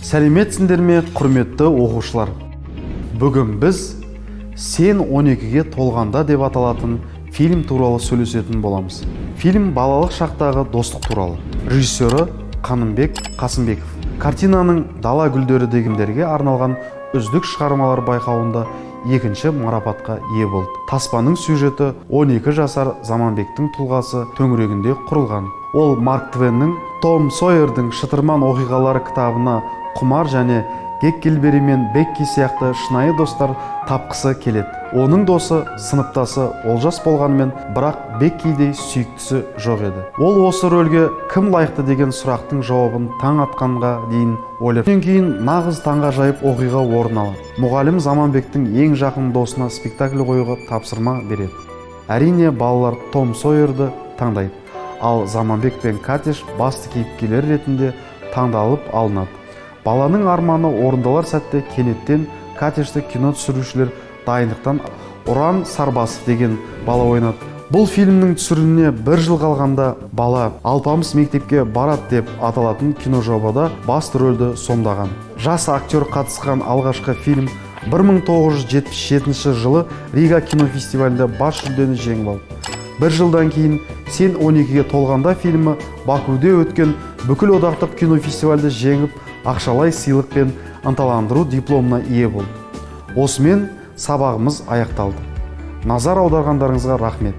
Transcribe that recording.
Сәлеметсіңдер ме, құрметті оқушылар? Бүгін біз «Сен 12-ге толғанда» деп аталатын фильм туралы сөйлесетін боламыз. Фильм балалық шақтағы достық туралы. Режиссері Қанымбек Қасымбеков. Картинаның «Дала гүлдері» дегендерге арналған үздік шығармалар байқауында екінші марапатқа ие болды. Таспаның сюжеті 12 жасар Заманбектің тұлғасы төңірегінде құрылған. Ол Марк Твеннің Том Сойердің шытырман оқиғалары кітабына құмар және Геккельбери мен Бекки сияқты шынайы достар тапқысы келеді. Оның досы, сыныптасы олжас болғанымен, бірақ Беккидей сүйіктісі жоқ еді. Ол осы рөлге кім лайықты деген сұрақтың жауабын таң атқанға дейін ойлап. Содан кейін нағыз таңғажайып оқиға орын алады. Мұғалім Заманбектің ең жақын досына спектакль қоюға тапсырма береді. Әрине, балалар Том Сойерді таңдайды, ал Заманбек пен Катиш басты кейіпкерлер ретінде таңдалып алынады. Баланың арманы орындалар сәтте кенеттен Катишті кино түсірушілер дайындықтан Ұран Сарбасов деген бала ойнады. Бұл фильмнің түсіріліміне 1 жыл қалғанда бала Алпамыс мектепке барады деп аталатын киножобада басты рөлді сомдаған. Жас актер қатысқан алғашқы фильм 1977 жылы Рига кинофестивалінде бас жүлдені жеңіп алды. 1 жылдан кейін «Сен 12-ге толғанда» фильмі Бакуде өткен бүкіл одақтық кинофестивальді жеңіп, ақшалай сыйлық пен ынталандыру дипломына ие болды. Осымен сабағымыз аяқталды. Назар аударғандарыңызға рахмет.